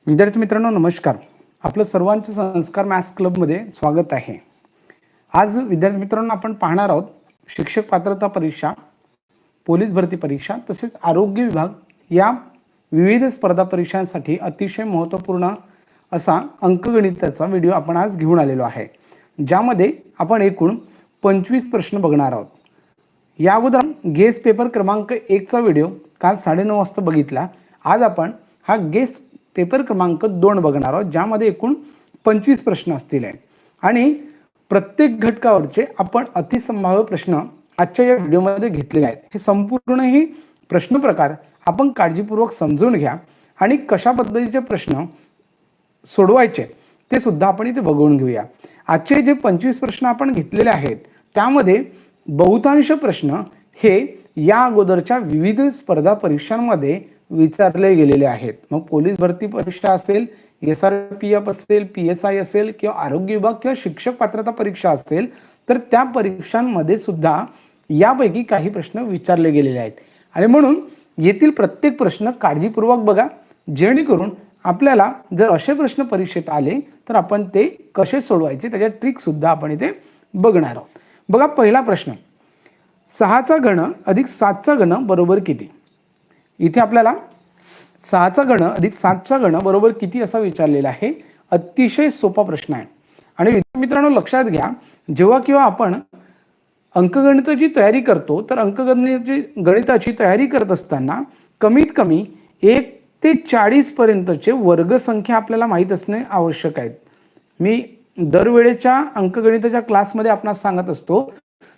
विद्यार्थी मित्रांनो नमस्कार. आपलं सर्वांचं संस्कार मॅथ्स क्लबमध्ये स्वागत आहे. आज विद्यार्थी मित्रांनो आपण पाहणार आहोत शिक्षक पात्रता परीक्षा, पोलीस भरती परीक्षा तसेच आरोग्य विभाग या विविध स्पर्धा परीक्षांसाठी अतिशय महत्त्वपूर्ण असा अंकगणिताचा व्हिडिओ आपण आज घेऊन आलेलो आहे, ज्यामध्ये आपण एकूण 25 प्रश्न बघणार आहोत. या अगोदर गेस पेपर क्रमांक 1 चा व्हिडिओ काल 9:30 वाजता बघितला. आज आपण हा गेस पेपर क्रमांक 2 बघणार आहोत, ज्यामध्ये एकूण 25 प्रश्न असतील आणि प्रत्येक घटकावरचे आपण अतिसंभाव्य प्रश्न आजच्या या व्हिडिओमध्ये घेतलेले आहेत. हे संपूर्ण ही प्रश्न प्रकार आपण काळजीपूर्वक समजून घ्या आणि कशा पद्धतीचे प्रश्न सोडवायचे ते सुद्धा आपण इथे बघून घेऊया. आजचे जे 25 प्रश्न आपण घेतलेले आहेत त्यामध्ये बहुतांश प्रश्न हे या अगोदरच्या विविध स्पर्धा परीक्षांमध्ये विचारले गेलेले आहेत. मग पोलीस भरती परीक्षा असेल, SRPF असेल, PSI असेल किंवा आरोग्य विभाग किंवा शिक्षक पात्रता परीक्षा असेल, तर त्या परीक्षांमध्ये सुद्धा यापैकी काही प्रश्न विचारले गेलेले आहेत. आणि म्हणून येथील प्रत्येक प्रश्न काळजीपूर्वक बघा, जेणेकरून आपल्याला जर असे प्रश्न परीक्षेत आले तर आपण ते कसे सोडवायचे त्याच्या ट्रिक सुद्धा आपण इथे बघणार आहोत. बघा पहिला प्रश्न, 6चा घन अधिक 7चा घन बरोबर किती? इथे आपल्याला 6चा घन अधिक 7चा घन बरोबर किती असा विचारलेला आहे. अतिशय सोपा प्रश्न आहे. आणि मित्रांनो लक्षात घ्या, जेव्हा केव्हा आपण अंकगणिताची तयारी करतो तर गणिताची तयारी करत असताना कमीत कमी 1 ते 40 पर्यंतचे वर्गसंख्या आपल्याला माहीत असणे आवश्यक आहे. मी दरवेळेच्या अंकगणिताच्या क्लासमध्ये आपणास सांगत असतो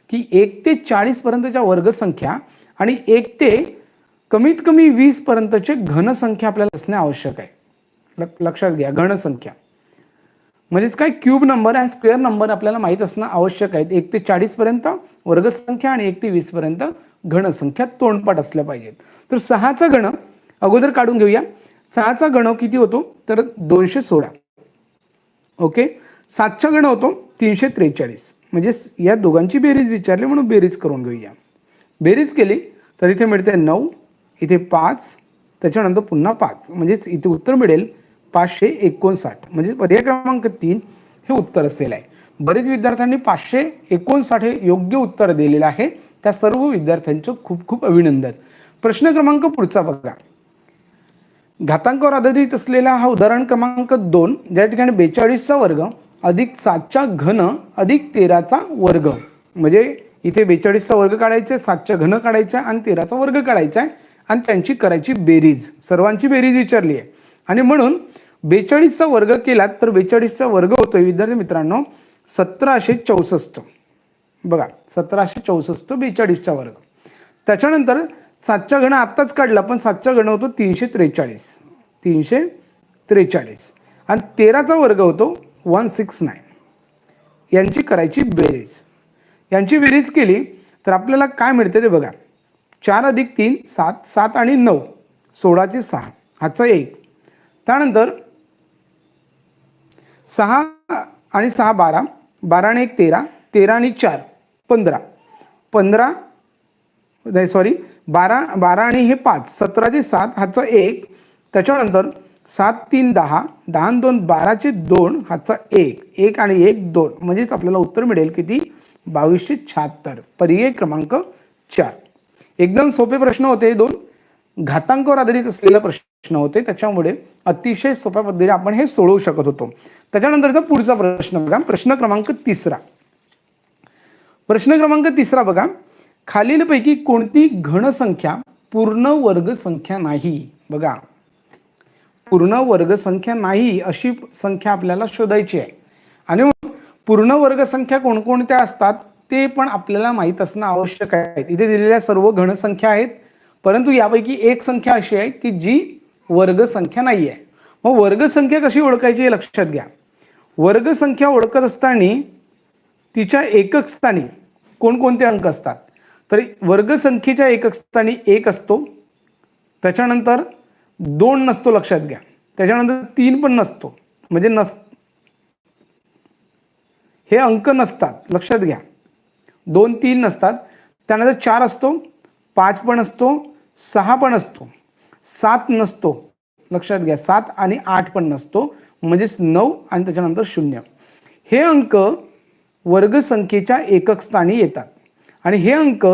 की 1 ते 40 पर्यंतच्या वर्गसंख्या आणि 1 ते कमीत कमी 20 पर्यंतचे घनसंख्या आपल्याला असणे आवश्यक आहे. लक्षात घ्या, घनसंख्या म्हणजेच काय, क्यूब नंबर आणि स्क्वेअर नंबर आपल्याला माहीत असणं आवश्यक आहे. 1 ते 40 पर्यंत वर्गसंख्या आणि 1 ते 20 पर्यंत घनसंख्या तोंडपाठ असल्या पाहिजेत. तर 6चा घन अगोदर काढून घेऊया. 6चा घन किती होतो तर 216. ओके, 7चा घन होतो 343. म्हणजे या दोघांची बेरीज विचारली म्हणून बेरीज करून घेऊया. बेरीज केली तर इथे मिळते 9, इथे 5, त्याच्यानंतर पुन्हा 5, म्हणजेच इथे उत्तर मिळेल 559. म्हणजे पर्याय क्रमांक 3 हे उत्तर असेल आहे. बरेच विद्यार्थ्यांनी 559 हे योग्य उत्तर दिलेलं आहे. त्या सर्व विद्यार्थ्यांचं खूप खूप अभिनंदन. प्रश्न क्रमांक पुढचा बघा. घातांकावर आधारित असलेला हा उदाहरण क्रमांक 2, ज्या ठिकाणी 42चा वर्ग अधिक 7चा घन अधिक 13चा वर्ग. म्हणजे इथे 42चा वर्ग काढायचा, 7चा घन काढायचा आणि 13चा वर्ग काढायचा आहे आणि त्यांची करायची बेरीज. सर्वांची बेरीज विचारली आहे आणि म्हणून 42चा वर्ग केलात तर 42चा वर्ग होतोय विद्यार्थी मित्रांनो 1764. बघा 1764 42चा वर्ग. त्याच्यानंतर 7चा घन आत्ताच काढला पण 7चा घन होतो 343 आणि 13चा वर्ग होतो 169. यांची करायची बेरीज. यांची बेरीज केली तर आपल्याला काय मिळते ते बघा. 4 अधिक 3 7, 7 आणि 9 16चे 6, हाचा 1. त्यानंतर 6 आणि 6 12, 12 आणि 1 13, 13 आणि 4 15, 15 नाही सॉरी 12, 12 आणि हे 5 17चे 7, हाचा 1. त्याच्यानंतर 7 3 10, 10 आणि 2 12चे 2, हाचा 1, 1 आणि 1 2. म्हणजेच आपल्याला उत्तर मिळेल किती 2276. पर्याय क्रमांक 4. एकदम सोपे प्रश्न होते. 2 घातांकावर आधारित असलेले प्रश्न होते, त्याच्यामुळे अतिशय सोप्या पद्धतीने आपण हे सोडवू शकत होतो. त्याच्यानंतरचा पुढचा प्रश्न बघा. प्रश्न क्रमांक 3. प्रश्न क्रमांक 3 बघा. खालीलपैकी कोणती घनसंख्या पूर्ण वर्गसंख्या नाही? बघा पूर्ण वर्गसंख्या नाही अशी संख्या आपल्याला शोधायची आहे. आणि पूर्ण वर्गसंख्या कोणकोणत्या असतात ते पण आपल्याला माहीत असणं आवश्यक आहे. इथे दिलेल्या सर्व घनसंख्या आहेत, परंतु यापैकी एक संख्या अशी आहे की जी वर्गसंख्या नाही आहे. मग वर्गसंख्या कशी ओळखायची हे लक्षात घ्या. वर्गसंख्या ओळखत असताना तिच्या एकक स्थानी कोणकोणते अंक असतात तर वर्गसंख्येच्या एकक स्थानी 1 असतो, त्याच्यानंतर 2 नसतो लक्षात घ्या, त्याच्यानंतर 3 पण नसतो, म्हणजे हे अंक नसतात लक्षात घ्या. 2 3 नसतात. त्यानंतर 4 असतो, 5 पण असतो, 6 पण असतो, 7 नसतो, लक्षात घ्या 7 आणि 8 पण नसतो, म्हणजेच 9 आणि त्याच्यानंतर 0. हे अंक वर्गसंख्येच्या एकक स्थानी येतात आणि हे अंक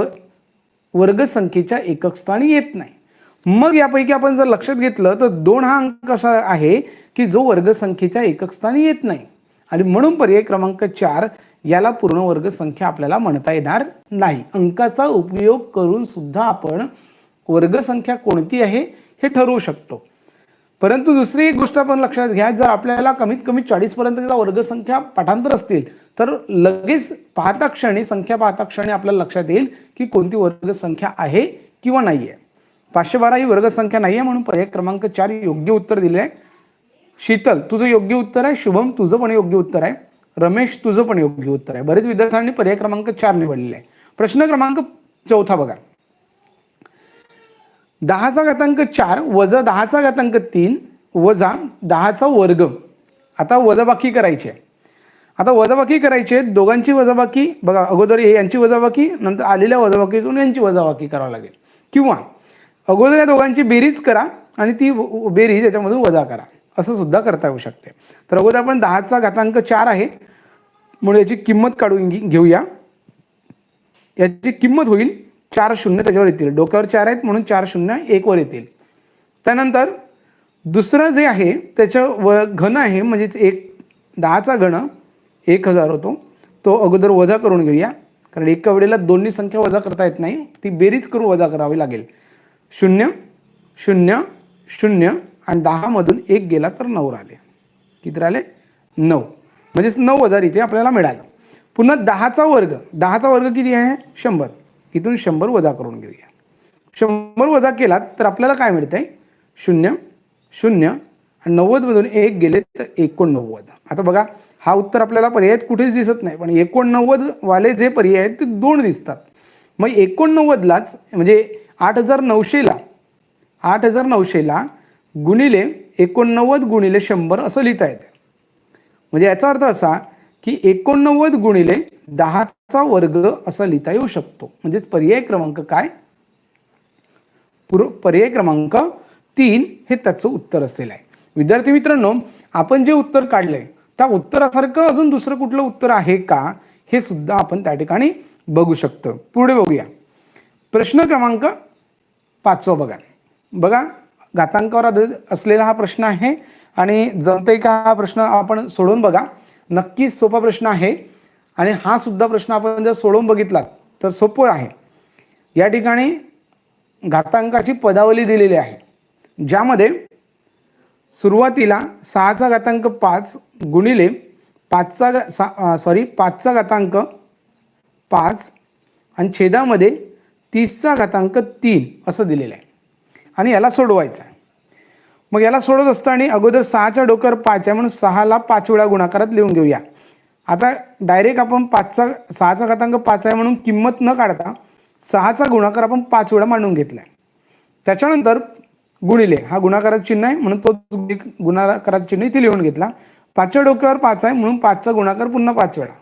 वर्गसंख्येच्या एकक स्थानी येत नाही. मग यापैकी आपण जर लक्षात घेतलं तर 2 हा अंक असा आहे की जो वर्गसंख्येच्या एकक स्थानी येत नाही आणि म्हणून पर्याय क्रमांक 4 याला पूर्ण वर्गसंख्या आपल्याला म्हणता येणार नाही. अंकाचा उपयोग करून सुद्धा आपण वर्गसंख्या कोणती आहे हे ठरवू शकतो. परंतु दुसरी एक गोष्ट आपण लक्षात घ्या, जर आपल्याला कमीत कमी 40 पर्यंतच्या वर्गसंख्या पाठांतर असतील तर लगेच पाहता क्षणी आपल्याला लक्षात येईल की कोणती वर्गसंख्या आहे किंवा नाही आहे. 512 ही वर्गसंख्या नाही आहे म्हणून पर्याय क्रमांक 4 योग्य उत्तर दिले आहे. शीतल तुझं योग्य उत्तर आहे, शुभम तुझं पण योग्य उत्तर आहे, रमेश तुझं पण योग्य उत्तर आहे. बरेच विद्यार्थ्यांनी पर्याय क्रमांक 4 निवडलेला आहे. प्रश्न क्रमांक 4 बघा. 10चा घातांक 4 वजा 10चा घातांक 3 वजा 10चा वर्ग. आता वजाबाकी करायची आहे. आता वजाबाकी करायची आहे, दोघांची वजाबाकी बघा, अगोदर यांची वजाबाकी नंतर आलेल्या वजाबाकीतून यांची वजाबाकी करावी लागेल, किंवा अगोदर या दोघांची बेरीज करा आणि ती बेरीज याच्यामधून वजा करा, असं सुद्धा करता येऊ शकते. तर अगोदर आपण 10चा घातांक 4 आहे म्हणून याची किंमत काढून घेऊया. याची किंमत होईल 4 शून्य त्याच्यावर येतील, डोक्यावर 4 आहेत म्हणून 4 शून्य 1 वर येतील. त्यानंतर दुसरं जे आहे त्याच्या घन आहे, म्हणजेच 10चा घन 1000 होतो, तो अगोदर वजा करून घेऊया, कारण एका वेळेला दोन्ही संख्या वजा करता येत नाही, ती बेरीज करून वजा करावी लागेल. 0 0 0 आणि 10 मधून 1 गेला तर 9 राहिले. किती राहिले? 9, म्हणजेच 9000 इथे आपल्याला मिळालं. पुन्हा 10चा वर्ग किती आहे? 100. इथून 100 वजा करून घेऊया. 100 वजा केला तर आपल्याला काय मिळतंय? 0 0 आणि 90 मधून 1 गेले तर 89. आता बघा, हा उत्तर आपल्याला पर्यायात कुठेच दिसत नाही, पण 89 वाले जे पर्याय आहेत ते 2 दिसतात. मग 89लाच म्हणजे 8900ला गुणिले 89 गुणिले 100 असं लिहिता येते. म्हणजे याचा अर्थ असा की 89 गुणिले 10चा वर्ग असं लिहिता येऊ शकतो. म्हणजे पर्याय क्रमांक काय? पर्याय क्रमांक 3 हे त्याचं उत्तर असेल आहे. विद्यार्थी मित्रांनो, आपण जे उत्तर काढलंय त्या उत्तरासारखं अजून दुसरं कुठलं उत्तर आहे का हे सुद्धा आपण त्या ठिकाणी बघू शकतो. पुढे बघूया. प्रश्न क्रमांक 5 बघा, घातांकावर असलेला हा प्रश्न आहे आणि जमतंय का हा प्रश्न आपण सोडवून बघा. नक्कीच सोपा प्रश्न आहे आणि हा सुद्धा प्रश्न आपण जर सोडवून बघितला तर सोपं आहे. या ठिकाणी घातांकाची पदावली दिलेली आहे, ज्यामध्ये सुरुवातीला 6चा घातांक 5 गुणिले 5चा घातांक 5 आणि छेदामध्ये 30चा घातांक 3 असं दिलेलं आहे आणि याला सोडवायचं आहे. मग याला सोडवत असताना अगोदर 6च्या डोक्यावर 5 आहे म्हणून 6ला 5 वेळा गुणाकारात लिहून घेऊया. आता डायरेक्ट आपण 6चा घातांक 5 आहे म्हणून किंमत न काढता 6चा गुणाकार आपण 5 वेळा मांडून घेतला. त्याच्यानंतर गुणिले, हा गुणाकाराचं चिन्ह आहे म्हणून तो गुणाकाराचं चिन्ह इथे लिहून घेतला. 5च्या डोक्यावर 5 आहे म्हणून 5चा गुणाकार पुन्हा 5 वेळा,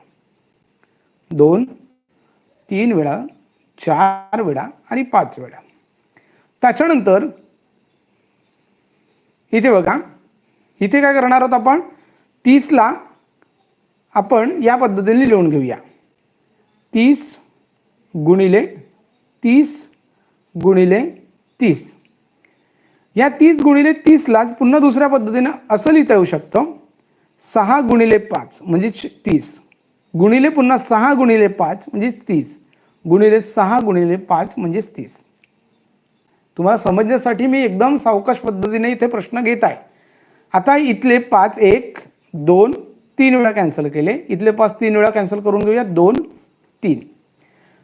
2 3 वेळा, 4 वेळा आणि 5 वेळा. त्याच्यानंतर इथे बघा, इथे काय करणार आहोत आपण? 30ला आपण या पद्धतीने लिहून घेऊया. 30 गुणिले 30 गुणिले 30. या 30 गुणिले 30लाच पुन्हा दुसऱ्या पद्धतीने असं लिहिता येऊ शकतं. 6 गुणिले 5 म्हणजे 30 गुणिले पुन्हा 6 गुणिले 5 म्हणजे 30 गुणिले 6 गुणिले 5 म्हणजे 30. तुम्हाला समजण्यासाठी मी एकदम सावकाश पद्धतीने इथे प्रश्न घेत आहे. आता इथले 5 1 2 3 वेळा कॅन्सल केले, इथले 5 3 वेळा कॅन्सल करून घेऊया, 2 3.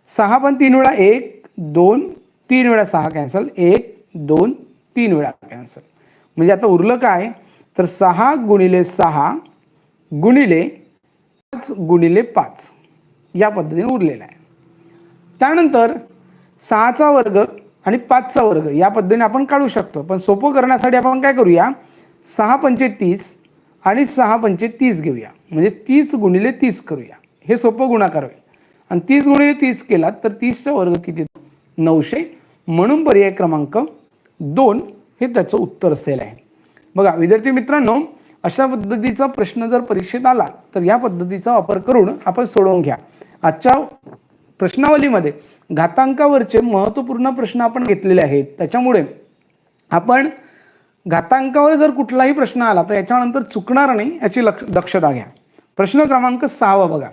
6 पण 3 वेळा, 1 2 3 वेळा 6 कॅन्सल, 1 2 3 वेळा कॅन्सल. म्हणजे आता उरलं काय तर 6 गुणिले 6 गुणिले 5 गुणिले 5 या पद्धतीने उरलेला आहे. त्यानंतर 6चा वर्ग आणि 5चा वर्ग या पद्धतीने आपण काढू शकतो, पण सोपं करण्यासाठी आपण काय करूया, 6 पंचे 30 आणि 6 पंचे 30 घेऊया, म्हणजे 30 गुणिले 30 करूया. हे सोपं गुणाकार होईल आणि 30 गुणिले 30 केला तर 30चा वर्ग किती? 900. म्हणून पर्याय क्रमांक 2 हे त्याचं उत्तर असेल आहे. बघा विद्यार्थी मित्रांनो, अशा पद्धतीचा प्रश्न जर परीक्षेत आला तर या पद्धतीचा वापर करून आपण सोडवून घ्या. आजच्या प्रश्नावलीमध्ये घातांकावरचे महत्त्वपूर्ण प्रश्न आपण घेतलेले आहेत. त्याच्यामुळे आपण घातांकावर जर कुठलाही प्रश्न आला तर याच्यानंतर चुकणार नाही याची दक्षता घ्या. प्रश्न क्रमांक 6 बघा.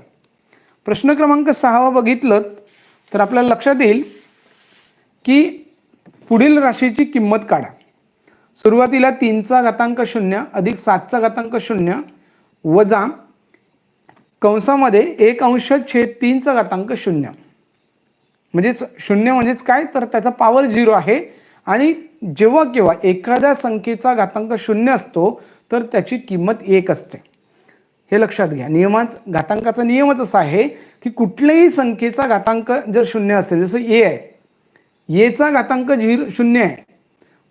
प्रश्न क्रमांक 6 बघितलं तर आपल्याला लक्षात येईल की पुढील राशीची किंमत काढा. सुरुवातीला 3चा घातांक 0 अधिक 7चा घातांक 0 वजा कंसामध्ये 1/3चा घातांक 0. म्हणजेच 0 म्हणजेच काय, तर त्याचा पॉवर 0 आहे. आणि जेव्हा केव्हा एखाद्या संख्येचा घातांक 0 असतो तर त्याची किंमत 1 असते. हे लक्षात घ्या. नियमात घातांकाचा नियमच असा आहे की कुठल्याही संख्येचा घातांक जर 0 असेल, जसं ए आहे, एचा घातांक 0 आहे,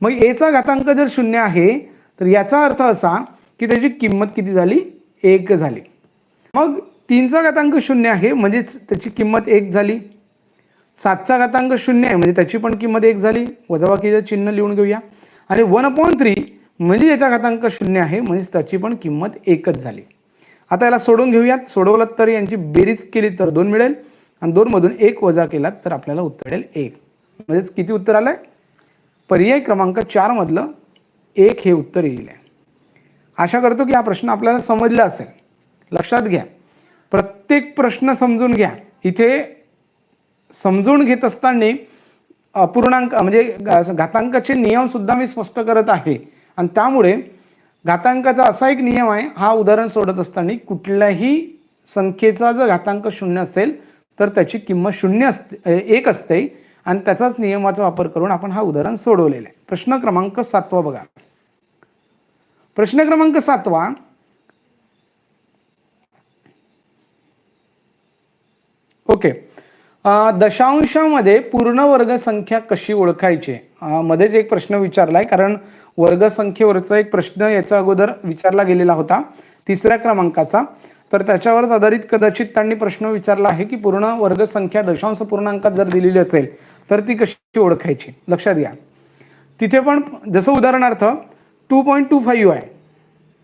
मग एचा घातांक जर 0 आहे तर याचा अर्थ असा की त्याची किंमत किती झाली, 1 झाली. मग 3चा घातांक 0 आहे म्हणजेच त्याची किंमत 1 झाली. 7चा घातांक 0 आहे म्हणजे त्याची पण किंमत 1 झाली. वजाबाकीचं चिन्ह लिहून घेऊया. आणि 1/3 म्हणजे याचा घातांक 0 आहे म्हणजेच त्याची पण किंमत 1च झाली. आता याला सोडून घेऊयात. सोडवलं तर यांची बेरीज केली तर 2 मिळेल आणि 2 मधून 1 वजा केलात तर आपल्याला उत्तर मिळेल 1. म्हणजेच किती उत्तर आलंय, पर्याय क्रमांक 4 मधलं 1 हे उत्तर येईल. आशा करतो की हा प्रश्न आपल्याला समजला असेल. लक्षात घ्या, प्रत्येक प्रश्न समजून घ्या. इथे समजून घेत असताना अपूर्णांक म्हणजे घातांकाचे नियम सुद्धा मी स्पष्ट करत आहे. आणि त्यामुळे घातांकाचा असा एक नियम आहे, हा उदाहरण सोडत असताना कुठल्याही संख्येचा जर घातांक 0 असेल तर त्याची किंमत 0 असते, 1 असते. आणि त्याचाच नियमाचा वापर करून आपण हा उदाहरण सोडवलेला आहे. प्रश्न क्रमांक 7 बघा. प्रश्न क्रमांक 7 ओके. दशांशामध्ये पूर्ण वर्ग संख्या कशी ओळखायची, मध्येच एक प्रश्न विचारलाय, कारण वर्गसंख्येवरचा एक प्रश्न याच्या अगोदर विचारला गेलेला होता 3ऱ्या क्रमांकाचा. तर त्याच्यावरच आधारित कदाचित त्यांनी प्रश्न विचारला आहे की पूर्ण वर्ग संख्या दशांश पूर्णांकात जर दिलेली असेल तर ती कशी ओळखायची. लक्षात घ्या, तिथे पण जसं उदाहरणार्थ 2.25 आहे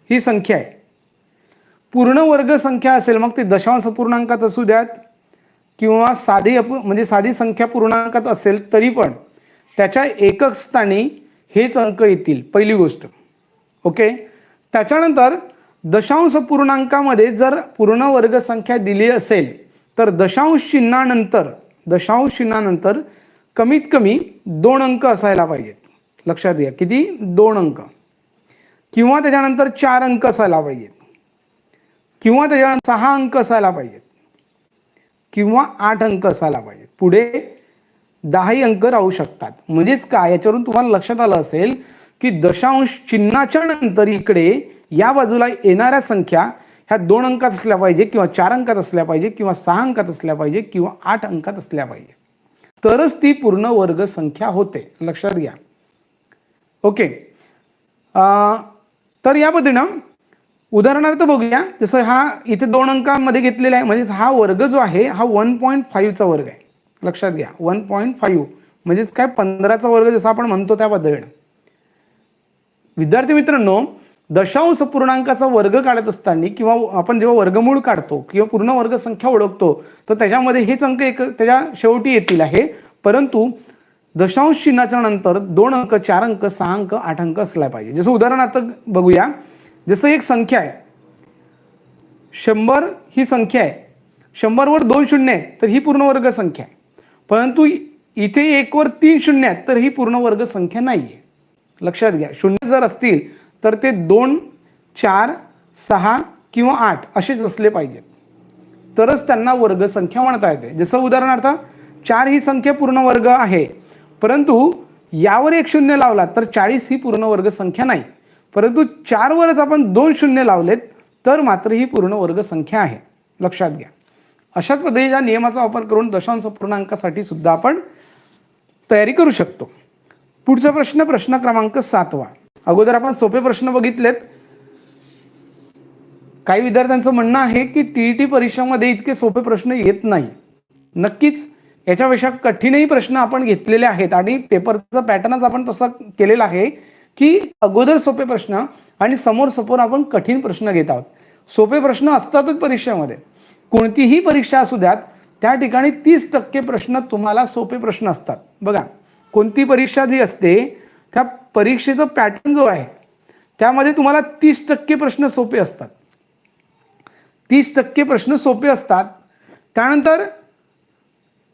ही संख्या आहे. पूर्ण वर्ग संख्या असेल मग ती दशांश पूर्णांकात असू द्यात किंवा म्हणजे साधी संख्या पूर्णांकात असेल तरी पण त्याच्या एकक स्थानी हेच अंक येतील, पहिली गोष्ट. ओके. त्याच्यानंतर दशांश पूर्णांकामध्ये जर पूर्ण वर्ग संख्या दिली असेल तर दशांश चिन्हानंतर कमीत कमी 2 अंक असायला पाहिजेत. लक्षात घ्या, किती, 2 अंक, किंवा त्याच्यानंतर 4 अंक असायला पाहिजेत, किंवा त्याच्यानंतर 6 अंक असायला पाहिजेत, किंवा 8 अंक असायला पाहिजेत. पुढे 10 अंक राहू शकतात. म्हणजेच काय, याच्यावरून तुम्हाला लक्षात आलं असेल की दशांश चिन्हाच्या नंतर इकडे या बाजूला येणाऱ्या संख्या ह्या 2 अंकात असल्या पाहिजे, किंवा 4 अंकात असल्या पाहिजे, किंवा 6 अंकात असल्या पाहिजे, किंवा 8 अंकात असल्या पाहिजे, तरच ती पूर्ण वर्ग संख्या होते. लक्षात घ्या. ओके. तर या पद्धतीनं उदाहरणार्थ बघूया. जसं हा इथे 2 अंकांमध्ये घेतलेला आहे म्हणजेच हा वर्ग जो आहे हा 1.5चा वर्ग आहे. लक्षात घ्या, 1.5 म्हणजेच काय, 15चा वर्ग जसं आपण म्हणतो त्या पद्धतीनं. विद्यार्थी मित्रांनो, दशांश पूर्णांकाचा वर्ग काढत असताना किंवा आपण जेव्हा वर्गमूळ काढतो किंवा पूर्ण वर्ग संख्या ओळखतो तर त्याच्यामध्ये हेच अंक त्याच्या शेवटी येतील आहे. परंतु दशांश चिन्हाच्या नंतर 2 अंक, 4 अंक, 6 अंक, 8 अंक असला पाहिजे. जसं उदाहरणार्थ बघूया. जसं एक संख्या आहे 100, ही संख्या आहे 100 वर 2 शून्य आहेत तर ही पूर्ण वर्ग संख्या आहे. परंतु इथे 1 वर 3 शून्य आहेत तर ही पूर्ण वर्ग संख्या नाही आहे. लक्षात घ्या, शून्य जर असतील तर ते 2, 4, 6 किंवा 8 असेच असले पाहिजेत, तरच त्यांना वर्ग संख्या म्हणता येते. जसं उदाहरणार्थ 4 ही संख्या पूर्ण वर्ग आहे, परंतु यावर 1 शून्य लावला तर 40 ही पूर्ण वर्ग संख्या नाही. परंतु 4 वरच आपण 2 शून्य लावलेत तर मात्र ही पूर्ण वर्ग संख्या आहे. लक्षात घ्या. अशाच पद्धतीच्या नियमाचा वापर करून दशांश पूर्णांकासाठी सुद्धा आपण तयारी करू शकतो. पुढचा प्रश्न, प्रश्न क्रमांक 7. अगोदर आपण सोपे प्रश्न बघितलेत. काही विद्यार्थ्यांचं म्हणणं आहे की टीईटी परीक्षांमध्ये इतके सोपे प्रश्न येत नाही. नक्कीच याच्यापेक्षा कठीणही प्रश्न आपण घेतलेले आहेत आणि पेपरचा पॅटर्नच आपण तसा केलेला आहे की अगोदर सोपे प्रश्न आणि समोर आपण कठीण प्रश्न घेत आहोत. सोपे प्रश्न असतातच परीक्षेमध्ये, कोणतीही परीक्षा असू द्यात त्या ठिकाणी 30% प्रश्न तुम्हाला सोपे प्रश्न असतात. बघा, कोणती परीक्षा जी असते त्या परीक्षेचा पॅटर्न जो आहे त्यामध्ये तुम्हाला 30% प्रश्न सोपे असतात. 30% प्रश्न सोपे असतात. त्यानंतर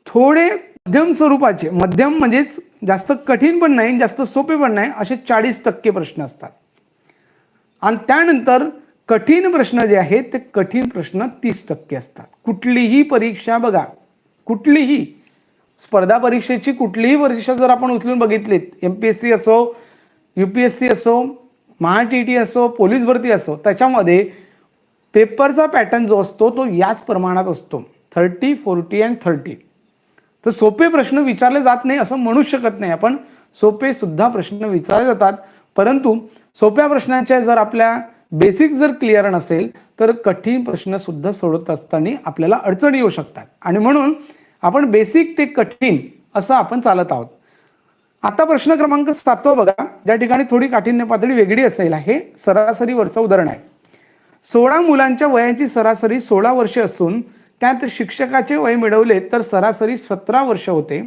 थोडे मध्यम स्वरूपाचे, मध्यम म्हणजेच जास्त कठीण पण नाही जास्त सोपे पण नाही, असे 40% प्रश्न असतात. आणि त्यानंतर कठीण प्रश्न जे आहेत ते कठीण प्रश्न 30% असतात. कुठलीही परीक्षा बघा, कुठलीही स्पर्धा परीक्षेची कुठलीही परीक्षा जर आपण उचलून बघितलीत, MPSC असो, UPSC असो, MHA-TT असो, पोलीस भरती असो, त्याच्यामध्ये पेपरचा पॅटर्न जो असतो तो याच प्रमाणात असतो, 30, 40 आणि 30. तर सोपे प्रश्न विचारले जात नाही असं म्हणू शकत नाही आपण. सोपे सुद्धा प्रश्न विचारले जातात, परंतु सोप्या प्रश्नांच्या जर आपल्या बेसिक जर क्लिअर नसेल तर कठीण प्रश्न सुद्धा सोडवत असताना आपल्याला अडचणी येऊ शकतात. आणि म्हणून आपण बेसिक ते कठीण असं आपण चालत आहोत. आता प्रश्न क्रमांक 7 बघा, ज्या ठिकाणी थोडी काठिण्य पातळी वेगळी असेल. हे सरासरीवरचं उदाहरण आहे. 16 मुलांच्या वयाची सरासरी 16 वर्षे असून त्यात शिक्षकाचे वय मिळवले तर सरासरी 17 वर्ष होते,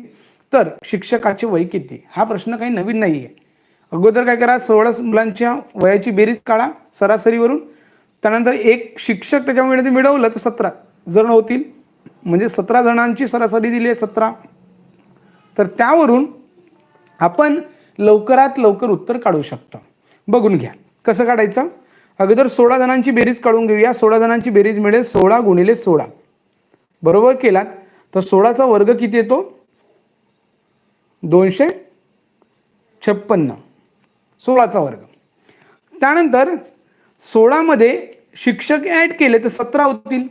तर शिक्षकाचे वय किती? हा प्रश्न काही नवीन नाही आहे. अगोदर काय करा, 16 मुलांच्या वयाची बेरीज काढा सरासरीवरून. त्यानंतर एक शिक्षक त्याच्यामध्ये मिळवलं तर 17 जण होतील, म्हणजे 17 जणांची सरासरी दिली आहे 17. तर त्यावरून आपण लवकरात लवकर उत्तर काढू शकतो. बघून घ्या कसं काढायचं. अगोदर 16 जणांची बेरीज काढून घेऊया. 16 जणांची बेरीज मिळेल 16 गुणिले 16. बरोबर केलात तर 16चा वर्ग किती येतो? 256. 16चा वर्ग. त्यानंतर 16 मध्ये शिक्षक ॲड केले तर 17 होतील,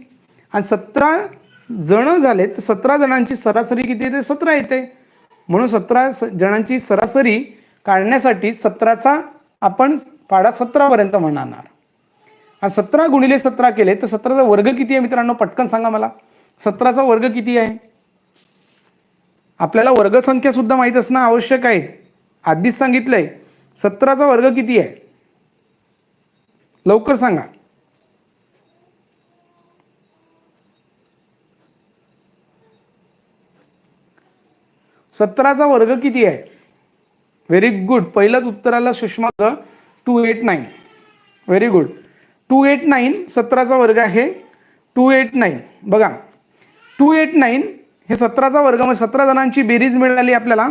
आणि 17 जण झाले तर 17 जणांची सरासरी किती येते? 17 येते. म्हणून 17 जणांची सरासरी काढण्यासाठी 17चा आपण पाढा 17 पर्यंत म्हणणार. आणि 17 गुणिले 17 केले तर 17चा वर्ग किती आहे मित्रांनो? पटकन सांगा मला. 17चा वर्ग किती आहे? आपल्याला वर्गसंख्या सुद्धा माहीत असणं आवश्यक आहे. आधीच सांगितलंय 17चा वर्ग किती आहे? लवकर सांगा. सतराचा वर्ग किती आहे? Very good. पहिलंच उत्तराला सुषमा 289. Very good. 289 17चा वर्ग आहे. 289 बघा, 289 हे 17चा वर्ग, म्हणजे 17 जणांची बेरीज मिळाली आपल्याला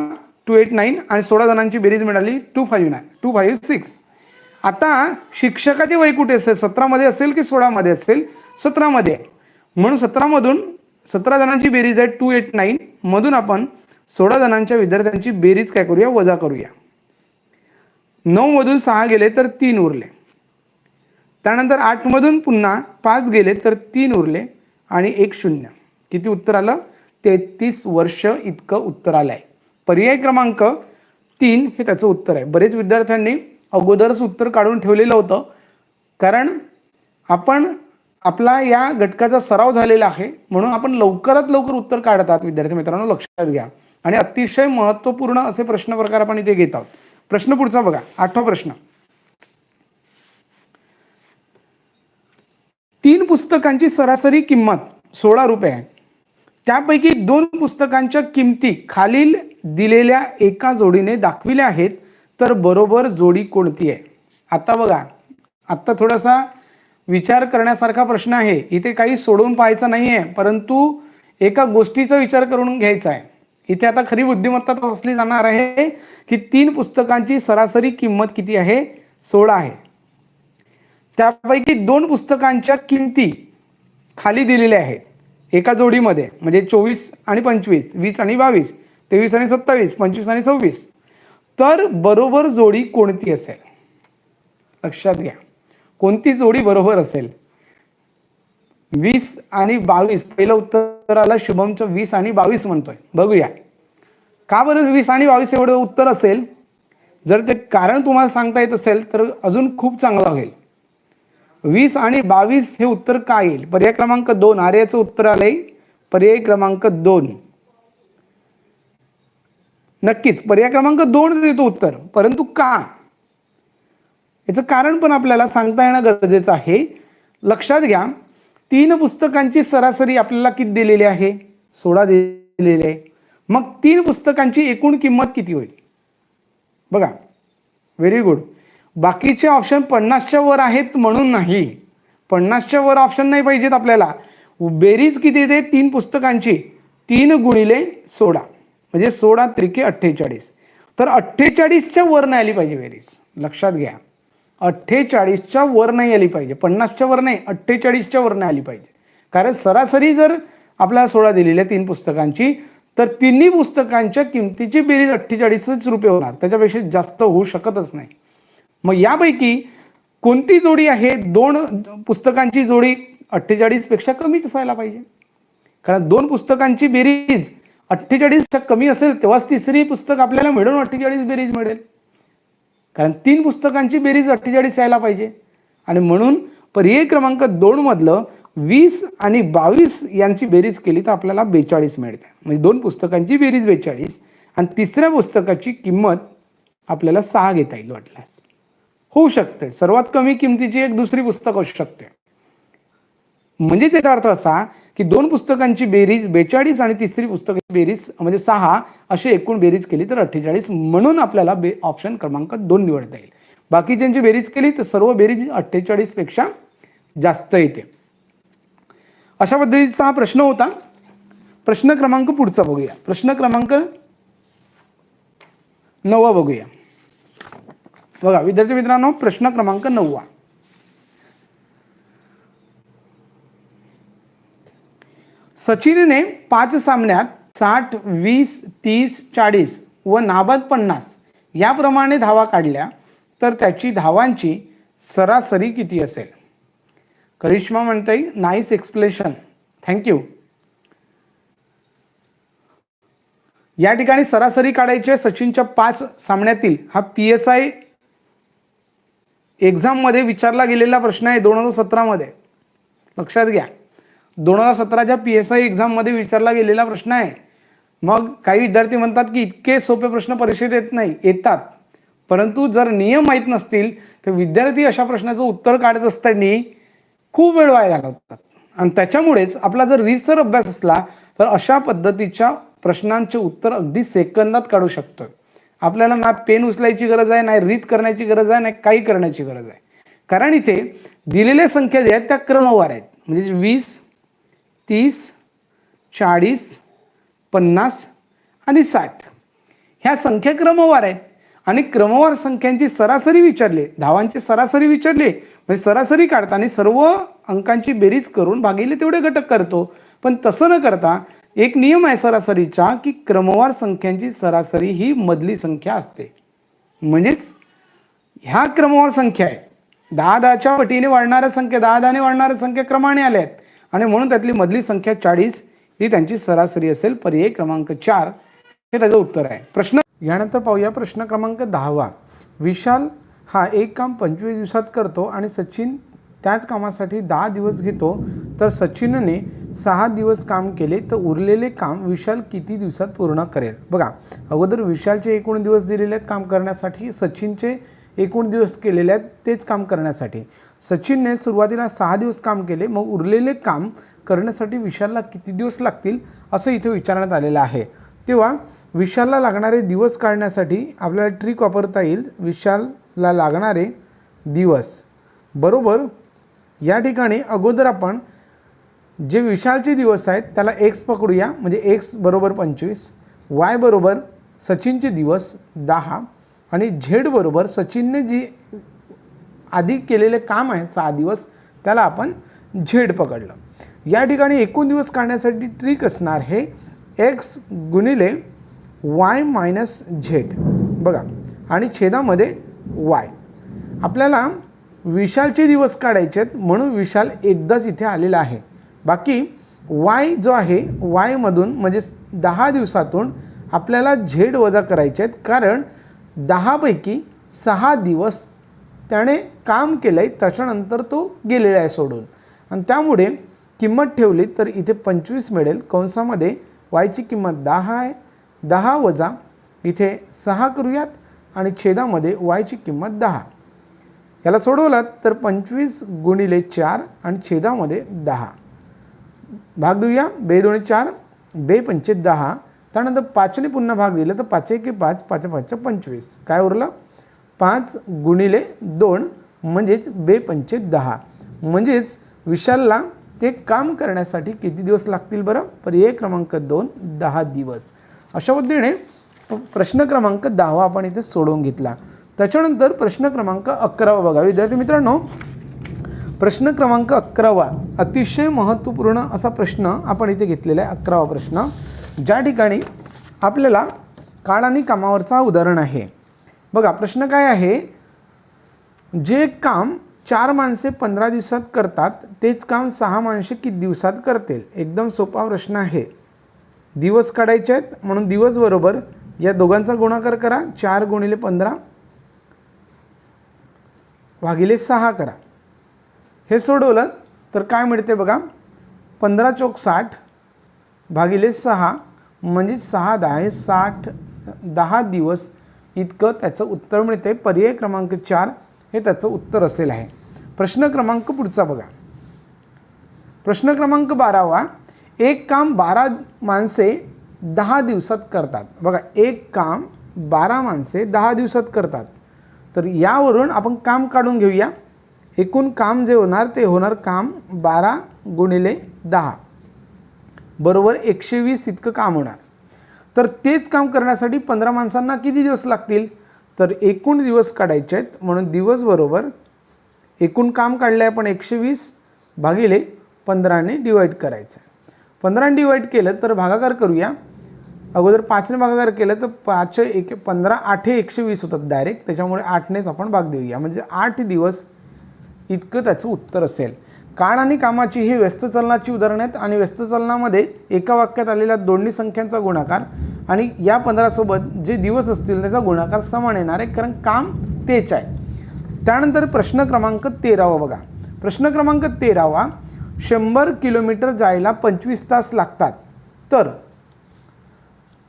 289 आणि 16 जणांची बेरीज मिळाली 256. आता शिक्षकाचे वय कुठे असेल? 17 मध्ये असेल की 16 मध्ये असेल? 17 मध्ये. म्हणून 17 मधून 17 जणांची बेरीज आहे 289 मधून आपण 16 जणांच्या विद्यार्थ्यांची बेरीज काय करूया? वजा करूया. 9 मधून 6 गेले तर 3 उरले. त्यानंतर 8 मधून पुन्हा 5 गेले तर 3 उरले आणि 1 0. किती उत्तर आलं? 33 वर्ष इतकं उत्तर आलं आहे. पर्याय क्रमांक 3 हे त्याचं उत्तर आहे. बरेच विद्यार्थ्यांनी अगोदरच उत्तर काढून ठेवलेलं होतं, कारण आपण आपला या घटकाचा सराव झालेला आहे, म्हणून आपण लवकरात लवकर उत्तर काढतात. विद्यार्थी मित्रांनो लक्षात घ्या. आणि अतिशय महत्त्वपूर्ण असे प्रश्न प्रकार आपण इथे घेत आहोत. प्रश्न पुढचा बघा, 8वा प्रश्न. 3 पुस्तकांची सरासरी किंमत 16 रुपये आहे. त्यापैकी 2 पुस्तकांच्या किमती खालील दिलेल्या एका जोडीने दाखविल्या आहेत, तर बरोबर जोडी कोणती आहे? आता बघा, आता थोडासा विचार करण्यासारखा प्रश्न आहे. इथे काही सोडवून पाहायचं नाही आहे, परंतु एका गोष्टीचा विचार करून घ्यायचा आहे. इथे आता खरी बुद्धिमत्ता असली जाणार आहे की 3 पुस्तकांची सरासरी किंमत किती आहे? 16 आहे. त्यापैकी 2 पुस्तकांच्या किमती खाली दिलेल्या आहेत एका जोडीमध्ये, म्हणजे 24 आणि 25, 20 आणि 22, 23 आणि 27, 25 आणि 26. तर बरोबर जोडी कोणती असेल? लक्षात घ्या, कोणती जोडी बरोबर असेल? 20 आणि 22. पहिलं उत्तर आलं शुभमचं 20 आणि 22 म्हणतोय. बघूया का बरं 20 आणि 22 एवढं उत्तर असेल. जर ते कारण तुम्हाला सांगता येत असेल तर अजून खूप चांगलं होईल. 20 आणि 22 हे उत्तर काय येईल? पर्याय क्रमांक 2 आर्याचं उत्तर आलंय. पर्याय क्रमांक 2 नक्कीच पर्याय क्रमांक 2 येतो उत्तर. परंतु का? याचं कारण पण आपल्याला सांगता येणं गरजेचं आहे. लक्षात घ्या, 3 पुस्तकांची सरासरी आपल्याला किती दिलेली आहे? 16 दिलेली आहे. मग 3 पुस्तकांची एकूण किंमत किती होईल? बघा, व्हेरी गुड. बाकीचे ऑप्शन 50च्या वर आहेत म्हणून नाही, 50च्या वर ऑप्शन नाही पाहिजेत आपल्याला. बेरीज किती येते 3 पुस्तकांची? 3 गुणिले 16 म्हणजे 16 त्रिके 48. तर 48च्या वर नाही आली पाहिजे बेरीज. लक्षात घ्या, 48च्या वर नाही आली पाहिजे, 50च्या वर नाही, 48च्या वर नाही आली पाहिजे. कारण सरासरी जर आपल्याला 16 दिलेली आहे 3 पुस्तकांची, तर तिन्ही पुस्तकांच्या किमतीची बेरीज 48च रुपये होणार, त्याच्यापेक्षा जास्त होऊ शकतच नाही. मग यापैकी कोणती जोडी आहे? 2 पुस्तकांची जोडी 48 पेक्षा कमीच असायला पाहिजे. कारण 2 पुस्तकांची बेरीज 48च्या कमी असेल तेव्हाच तिसरी पुस्तक आपल्याला मिळून 48 बेरीज मिळेल. कारण 3 पुस्तकांची बेरीज 48 यायला पाहिजे. आणि म्हणून पर्याय क्रमांक 2 मधलं 20 आणि 22 यांची बेरीज केली तर आपल्याला 42 मिळते. म्हणजे 2 पुस्तकांची बेरीज 42 आणि तिसऱ्या पुस्तकाची किंमत आपल्याला 6 घेता येईल वाटल्यास. होऊ शकते सर्वात कमी किमतीची एक दुसरी पुस्तक असू शकते. म्हणजेच याचा अर्थ असा की 2 पुस्तकांची बेरीज 42 आणि तिसरी पुस्तकाची बेरीज म्हणजे 6 अशी एकूण बेरीज केली तर 48. म्हणून आपल्याला ऑप्शन क्रमांक 2 निवडता येईल. बाकीच्यांची बेरीज केली तर सर्व बेरीज 48 पेक्षा जास्त येते. अशा पद्धतीचा हा प्रश्न होता. प्रश्न क्रमांक पुढचा बघूया. प्रश्न क्रमांक 9 बघूया. बघा विद्यार्थी मित्रांनो, प्रश्न क्रमांक 9. सचिनने 5 सामन्यात 60, 20, 30, 40 व नाबाद 50 याप्रमाणे धावा काढल्या तर त्याची धावांची सरासरी किती असेल? करिश्मा म्हणते नाईस एक्सप्लेनेशन, थँक्यू. या ठिकाणी सरासरी काढायची सचिनच्या 5 सामन्यातील. हा PSI एक्झाम मध्ये विचारला गेलेला प्रश्न आहे 2017 मध्ये. लक्षात घ्या, 2017च्या PSI एक्झाम मध्ये विचारला गेलेला प्रश्न आहे. मग काही विद्यार्थी म्हणतात की इतके सोपे प्रश्न परीक्षेत येत नाही, येतात, परंतु जर नियम माहीत नसतील तर विद्यार्थी अशा प्रश्नाचं उत्तर काढत असताना खूप वेळ वाया घालवतात. आणि त्याच्यामुळेच आपला जर रीसर अभ्यास असला तर अशा पद्धतीच्या प्रश्नांचे उत्तर अगदी सेकंदात काढू शकतो. आपल्याला ना पेन उचलायची गरज आहे, नाही रीत करण्याची गरज आहे, नाही काही करण्याची गरज आहे. कारण इथे दिलेल्या संख्या ज्या आहेत त्या क्रमवार आहेत. म्हणजे 20, 30, 40, 50 आणि 60 ह्या संख्या क्रमवार आहेत. आणि क्रमवार संख्यांची सरासरी विचारली, धावांची सरासरी विचारली, म्हणजे सरासरी काढताना सर्व अंकांची बेरीज करून भागिले तेवढे घटक करतो. पण तसं न करता एक नियम आहे सरासरीचा की क्रमवार संख्यांची सरासरी ही मधली संख्या असते. म्हणजेच ह्या क्रमवार संख्या आहे, 10-10च्या पटीने वाढणाऱ्या संख्या, 10-10ने वाढणाऱ्या संख्या क्रमाने आल्या आहेत आणि म्हणून त्यातली मधली संख्या 40 ही त्यांची सरासरी असेल. पर्याय क्रमांक 4 हे त्याचं उत्तर आहे. प्रश्न यानंतर पाहूया प्रश्न क्रमांक 10. विशाल हा एक काम 25 दिवसात करतो आणि सचिन त्याच कामासाठी 10 दिवस घेतो, तर सचिनने 6 दिवस काम केले तर उरलेले काम विशाल किती दिवसात पूर्ण करेल? बघा, अगोदर विशालचे एकूण दिवस दिलेले आहेत काम करण्यासाठी, सचिनचे एकूण दिवस केलेले आहेत तेच काम करण्यासाठी. सचिनने सुरुवातीला 6 दिवस काम केले, मग उरलेले काम करण्यासाठी विशालला किती दिवस लागतील असं इथे विचारण्यात आलेलं आहे. तेव्हा विशालला लागणारे दिवस काढण्यासाठी आपल्याला ट्रिक वापरता येईल. विशालला लागणारे दिवस बरोबर या ठिकाणी अगोदर आपण जे विशालचे दिवस आहेत त्याला x पकडूया, म्हणजे x बरोबर 25, y बरोबर सचिनचे दिवस 10 आणि z बरोबर सचिनने जी आधी केलेले काम आहे 6 दिवस त्याला आपण z पकडलं. या ठिकाणी एकूण दिवस काढण्यासाठी ट्रिक असणार हे x गुणिले y मायनस z बघा आणि छेदामध्ये y. आपल्याला विशालचे दिवस काढायचे आहेत म्हणून विशाल एकदाच इथे आलेला आहे. बाकी y जो आहे y मधून म्हणजे 10 दिवसातून आपल्याला z वजा करायचे आहेत, कारण 10 पैकी 6 दिवस त्याने काम केलं आहे त्याच्यानंतर तो गेलेला आहे सोडून, आणि त्यामुळे किंमत ठेवली तर इथे 25 मिळेल. कंसामध्ये y ची किंमत 10 आहे, 10 वजा इथे 6 करूयात आणि छेदामध्ये y ची किंमत 10. याला सोडवलात तर 25 गुणिले 4 आणि छेदामध्ये 10. भाग देऊया. 2 2 4, 2 5 10. त्यानंतर 5ने पुन्हा भाग दिला तर 5 1 5, 5 5 25. काय उरलं? 5 गुणिले 2 म्हणजेच 2 5 10. म्हणजेच विशालला ते काम करण्यासाठी किती दिवस लागतील बरं? पर्याय क्रमांक 2 10 दिवस. अशा पद्धतीने प्रश्न क्रमांक 10 आपण इथे सोडवून घेतला. त्याच्यानंतर प्रश्न क्रमांक 11 बघा विद्यार्थी मित्रांनो. प्रश्न क्रमांक 11 अतिशय महत्त्वपूर्ण असा प्रश्न आपण इथे घेतलेला आहे. 11वा प्रश्न, ज्या ठिकाणी आपल्याला काळ आणि कामावरचा उदाहरण आहे. बघा प्रश्न काय आहे? जे काम 4 माणसे 15 दिवसात करतात तेच काम 6 माणसे किती दिवसात करतील? एकदम सोपा प्रश्न आहे. दिवस काढायचे आहेत म्हणून दिवस बरोबर या दोघांचा गुणाकार करा. 4 गुणिले 15 भागिले 6 करा. हे सोडवलं तर काय मिळते बघा? 15 चौक 60 भागिले 6 म्हणजे 6 10 60 10 दिवस इतकं त्याचं उत्तर मिळते. पर्याय क्रमांक 4 हे त्याचं उत्तर असेल आहे. प्रश्न क्रमांक पुढचा बघा. प्रश्न क्रमांक 12वा, एक काम 12 माणसे 10 दिवसात करतात. बघा एक काम 12 माणसे 10 दिवसात करतात. तर यावरून आपण काम काढून घेऊया. एकूण काम जे होणार ते होणार काम 12 गुणिले 10 बरोबर 120 इतकं काम होणार. तर तेच काम करण्यासाठी 15 माणसांना किती दिवस लागतील? तर एकूण दिवस काढायचे आहेत म्हणून दिवस बरोबर एकूण काम काढले आपण 120 भागिले 15ने डिवाईड करायचं. 15ने डिवाईड केलं तर भागाकार करूया. अगोदर 5ने भागाकार केलं तर 5 1 15 8 120 होतात डायरेक्ट. त्याच्यामुळे 8नेच आपण भाग देऊया म्हणजे 8 दिवस इतकं त्याचं उत्तर असेल. काळ आणि कामाची ही व्यस्त चलनाची उदाहरणं आहेत आणि व्यस्त चलनामध्ये एका वाक्यात आलेल्या दोन्ही संख्यांचा गुणाकार आणि या 15 सोबत जे दिवस असतील त्याचा गुणाकार समान येणार आहे कारण काम तेच आहे. त्यानंतर प्रश्न क्रमांक 13वा बघा. प्रश्न क्रमांक 13वा, 100 किलोमीटर जायला 25 तास लागतात तर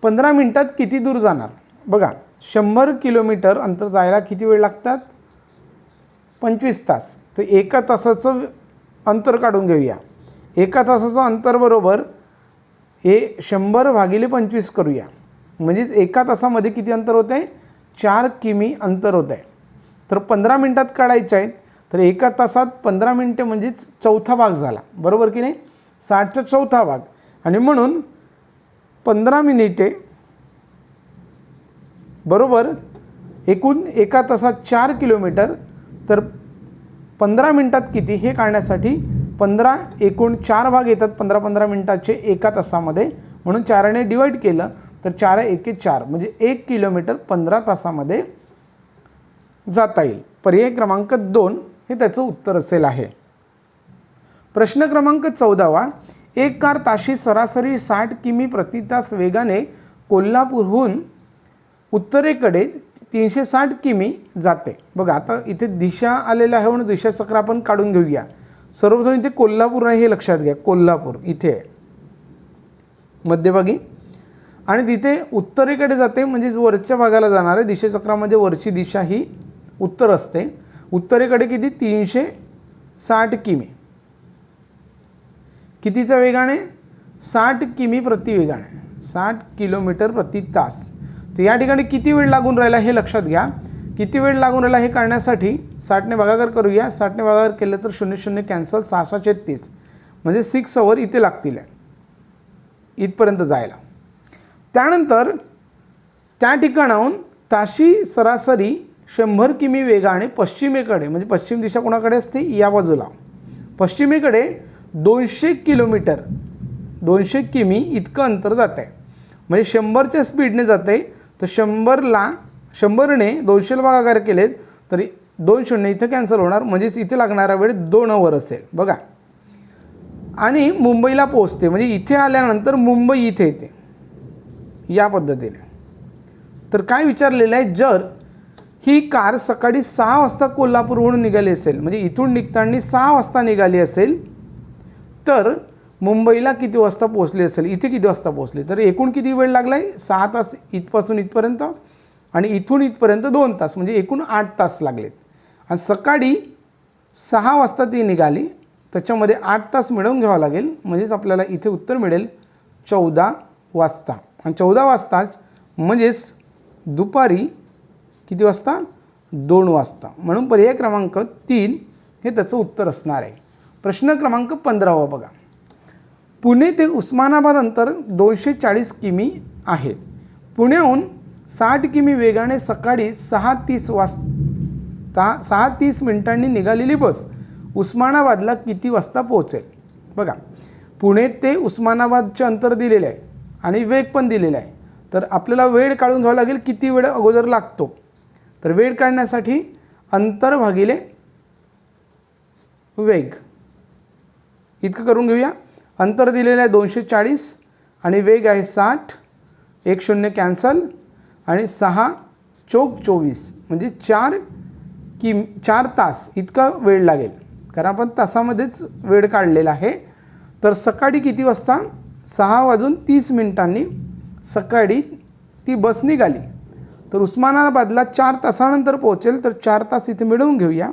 15 मिनिटात किती दूर जाणार? बघा 100 किलोमीटर अंतर जायला किती वेळ लागतात? 25 तास. तर एका तासाचं अंतर काढून घेऊया. एका तासाचं अंतर बरोबर हे 100 भागिले 25 करूया म्हणजेच एका तासामध्ये किती अंतर होतं आहे? 4 किमी अंतर होतं आहे. तर 15 मिनिटात काढायचं आहे तर एका तासात 15 मिनिटे म्हणजेच चौथा भाग झाला बरोबर की नाही? 60चा चौथा भाग आणि म्हणून 15 मिनिटे बरोबर एकूण एका तासात 4 किलोमीटर. तर 15 मिनिटात किती हे काढण्यासाठी 15 एकूण 4 भाग येतात 15-15 मिनिटाचे एका तासामध्ये म्हणून 4ने डिवाईड केलं तर 4 1 4 म्हणजे 1 किलोमीटर 15 तासामध्ये जाता येईल. पर्याय क्रमांक 2 हे त्याचं उत्तर असेल आहे. प्रश्न क्रमांक 14वा, एक कार ताशी सरासरी 60 किमी प्रति तास वेगाने कोल्हापूरहून उत्तरेकडे 360 किमी जाते. बघा आता इथे दिशा आलेला आहे म्हणून दिशा चक्र आपण काढून घेऊया. सर्वप्रथम इथे कोल्हापूर आहे हे लक्षात घ्या. कोल्हापूर इथे आहे मध्यभागी आणि तिथे उत्तरेकडे जाते म्हणजे वरच्या भागाला जाणार आहे. दिशाचक्रामध्ये वरची दिशा ही उत्तर असते. उत्तरेकडे किती? 360 किमी. कितीच्या वेगाने? 60 किमी प्रति वेगाने, 60 किलोमीटर प्रति तास. तर या ठिकाणी किती वेळ लागून राहिला हे लक्षात घ्या. किती वेळ लागून राहिला हे काढण्यासाठी 60ने भागाकार करूया. 60ने भागाकार केलं तर 0 0 कॅन्सल 6 36 म्हणजे 6 आवर इथे लागतील इथपर्यंत जायला. त्यानंतर त्या ठिकाणाहून ताशी सरासरी 100 किमी वेगाने पश्चिमेकडे म्हणजे पश्चिम दिशा कोणाकडे असते? या बाजूला. पश्चिमेकडे 200 किलोमीटर 200 किमी इतकं अंतर जात आहे म्हणजे 100च्या स्पीडने जाते. तर 100ने 200ला भागाकार केले तरी 2 शून्य इथे कॅन्सल होणार म्हणजेच इथे लागणारा वेळ 2 आवर असेल बघा. आणि मुंबईला पोहोचते म्हणजे इथे आल्यानंतर मुंबई इथे येते या पद्धतीने. तर काय विचारलेलं आहे? जर ही कार सकाळी 6 वाजता कोल्हापूरहून निघाली असेल म्हणजे इथून निघताना 6 वाजता निघाली असेल तर मुंबईला किती वाजता पोहोचली असेल? इथे किती वाजता पोहोचली? तर एकूण किती वेळ लागला आहे? 6 तास इथपासून इथपर्यंत आणि इथून इथपर्यंत 2 तास म्हणजे एकूण 8 तास लागलेत. आणि सकाळी 6 वाजता ती निघाली, त्याच्यामध्ये 8 तास मिळवून घ्यावं लागेल, म्हणजेच आपल्याला इथे उत्तर मिळेल 14 वाजता. आणि 14 वाजताच म्हणजेच दुपारी किती वाजता? 2 वाजता. म्हणून पर्याय क्रमांक 3 हे त्याचं उत्तर असणार आहे. प्रश्न क्रमांक 15 बघा. पुणे ते उस्मानाबाद अंतर 240 किमी आहे. पुण्याहून 60 किमी वेगाने सकाळी 6:30 मिनिटांनी निघालेली बस उस्मानाबादला किती वाजता पोहोचेल? बघा, पुणे ते उस्मानाबादचे अंतर दिलेले आहे आणि वेग पण दिलेला आहे. तर आपल्याला वेळ काढून घ्यावा लागेल, किती वेळ अगोदर लागतो. तर वेळ काढण्यासाठी अंतर भागिले वेग इतकं करून घेऊया. अंतर दिलेलं आहे 240 आणि वेग आहे 60. 1 0 कॅन्सल आणि 6 चौक 24 म्हणजे 4 तास इतका वेळ लागेल, कारण आपण तासामध्येच वेळ काढलेला आहे. तर सकाळी किती वाजता? 6:30 सकाळी ती बस निघाली, तर उस्मानाबादला 4 तासानंतर पोहोचेल. तर 4 तास इथे मिळवून घेऊया.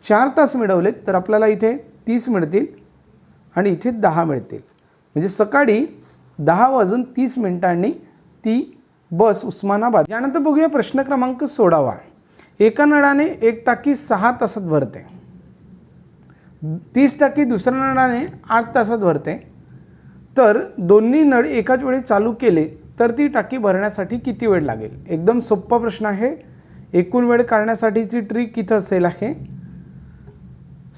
4 तास मिळवलेत तर आपल्याला इथे 30 मिळतील आणि इथे 10 मिळतील. म्हणजे सकाळी 10:30 ती बस उस्मानाबाद. यानंतर बघूया प्रश्न क्रमांक 16. एका नळाने एक टाकी 6 तासात भरते, 30 टाकी दुसऱ्या नळाने 8 तासात भरते. तर दोन्ही नळ एकाच वेळी चालू केले तर ती टाकी भरण्यासाठी किती वेळ लागेल? एकदम सोपा प्रश्न आहे. एकूण वेळ काढण्यासाठीची ट्रिक इथं असेल आहे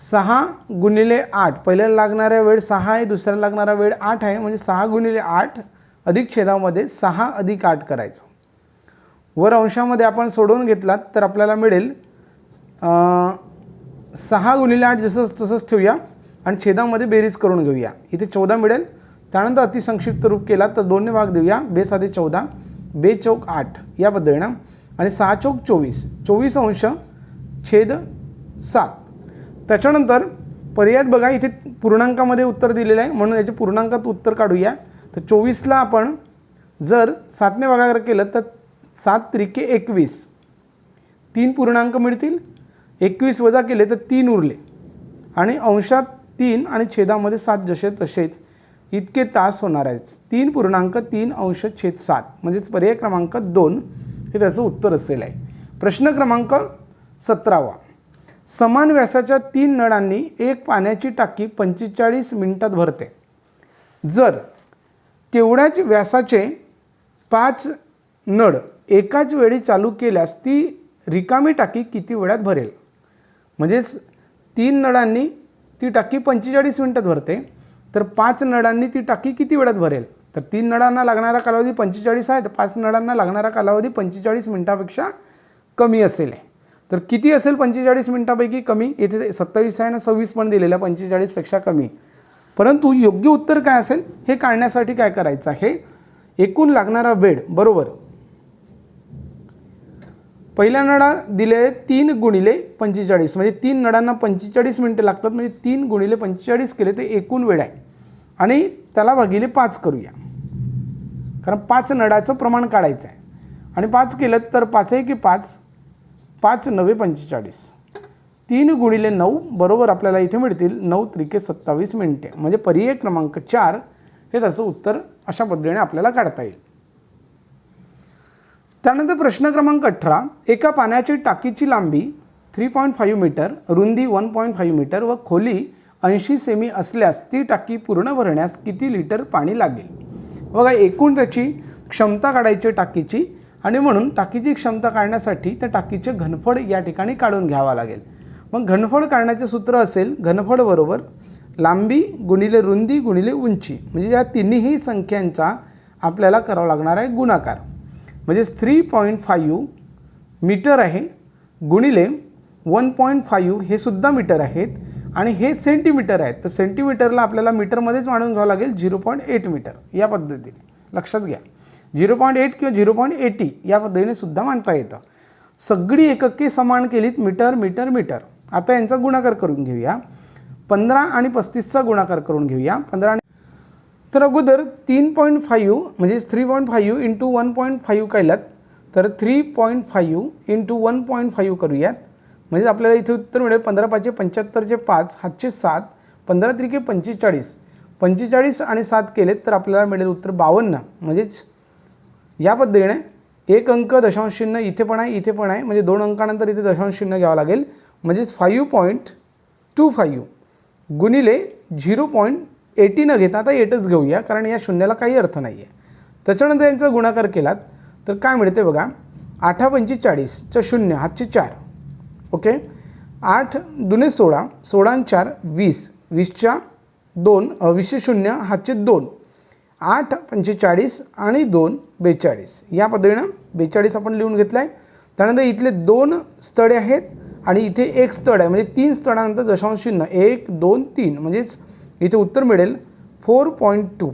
6 × 8. पहिल्याला लागणारा वेळ 6 आहे, दुसऱ्याला लागणारा वेळ 8 आहे. म्हणजे 6 × 8 अधिक छेदामध्ये 6 + 8 करायचं. वर अंशामध्ये आपण सोडवून घेतलात तर आपल्याला मिळेल 6 × 8 तसंच ठेवूया आणि छेदामध्ये बेरीज करून घेऊया. इथे 14 मिळेल. त्यानंतर अतिसंक्षिप्त रूप केला तर 2 ने भाग देऊया. बे साधे 14, बे चौक 8 या पद्धतीनं आणि 6 चौक 24, 24 अंश छेद 7. त्याच्यानंतर पर्यायात बघा, इथे पूर्णांकामध्ये उत्तर दिलेलं आहे म्हणून याच्या पूर्णांकात उत्तर काढूया. तर 24ला आपण जर 7 ने भागाकार केलं तर 7 त्रिके 21, 3 पूर्णांक मिळतील. 21 वजा केले तर 3 उरले आणि अंशात 3 आणि छेदामध्ये 7 जसे तसेच इतके तास होणार आहेत. 3.3 अंश छेद 7 म्हणजेच पर्याय क्रमांक 2 हे त्याचं उत्तर असेल आहे. प्रश्न क्रमांक 17. समान व्यासाच्या 3 नळांनी एक पाण्याची टाकी 45 मिनिटात भरते. जर तेवढ्याच व्यासाचे 5 नळ एकाच वेळी चालू केल्यास ती रिकामी टाकी किती वेळात भरेल? म्हणजेच 3 नळांनी ती टाकी 45 मिनिटात भरते, तर 5 नळांनी ती टाकी किती वेळात भरेल? तर 3 नळांना लागणारा कालावधी 45 आहे, तर 5 नळांना लागणारा कालावधी 45 मिनिटापेक्षा कमी असेल. तर किती असेल 45 मिनिटापैकी कमी? इथे 27 आहे ना, 26 पण दिलेलं आहे 45पेक्षा कमी. परंतु योग्य उत्तर काय असेल हे काढण्यासाठी काय करायचं आहे? एकूण लागणारा वेळ बरोबर पहिल्या नळा दिले 3 × 45 म्हणजे 3 नळांना 45 मिनिटं लागतात. म्हणजे 3 × 45 केले ते एकूण वेळ आहे आणि त्याला भागिले 5 करूया, कारण 5 नळाचं प्रमाण काढायचं आहे. आणि 5 केलं तर 5 1 5, 5 9 45, 3 × 9 बरोबर आपल्याला इथे मिळतील 9 त्रिके 27 मिनिटे. म्हणजे पर्याय क्रमांक 4 हे त्याचं उत्तर अशा पद्धतीने आपल्याला काढता येईल. त्यानंतर प्रश्न क्रमांक 18. एका पाण्याची टाकीची लांबी 3.5 मीटर, रुंदी 1.5 मीटर व खोली 80 सेमी असल्यास ती टाकी पूर्ण भरण्यास किती लिटर पाणी लागेल? बघा, एकूण त्याची क्षमता काढायची टाकीची आणि म्हणून टाकीची क्षमता काढण्यासाठी त्या टाकीचे घनफळ या ठिकाणी काढून घ्यावा लागेल. मग घनफळ काढण्याचे सूत्र असेल घनफळ बरोबर लांबी गुणिले रुंदी गुणिले उंची. म्हणजे या तिन्ही संख्यांचा आपल्याला करावा लागणार आहे गुणाकार. म्हणजे 3.5 मीटर आहे गुणिले 1.5 हे सुद्धा मीटर आहेत आणि हे सेंटीमीटर आहेत. तर सेंटीमीटरला आपल्याला मीटरमध्येच मांडून घ्यावं लागेल 0.8 मीटर या पद्धतीने. लक्षात घ्या 0.8 किंवा 0.80 या पद्धतीने सुद्धा मांडता येतं. सगळी एकके समान केलीत मीटर मीटर मीटर. आता यांचा गुणाकार करून घेऊया. 15 आणि 35चा गुणाकार करून घेऊया. 15 तर अगोदर 3.5 म्हणजे 3.5 × 1.5 केलात तर 3.5 × 1.5 करूयात. म्हणजे आपल्याला इथे उत्तर मिळेल 15 5 75 5 हातचे 7 15 त्रिके 45 45 आणि 7 केलेत तर आपल्याला मिळेल उत्तर 52. म्हणजेच या पद्धतीने एक अंक दशांश चिन्ह इथे पण आहे, इथे पण आहे, म्हणजे 2 अंकानंतर इथे दशांश चिन्ह घ्यावं लागेल. म्हणजेच 5.25 गुणिले 0.80 न घेता आता 8च घेऊया, कारण या शून्याला काही अर्थ नाही आहे. त्याच्यानंतर यांचा गुणाकार केलात तर काय मिळते बघा, 8 45 च्या 0 हातचे 4. ओके, 8 दुने 16 16 4 20 20च्या 2 20 0 हातचे 2 8 45 आणि 2 42. या पद्धतीनं 42 आपण लिहून घेतला आहे. त्यानंतर इथले 2 स्थळे आहेत आणि इथे एक स्थळ आहे, म्हणजे 3 स्थळानंतर दशांश चिन्ह 1 2 3, म्हणजेच इथे उत्तर मिळेल 4.2.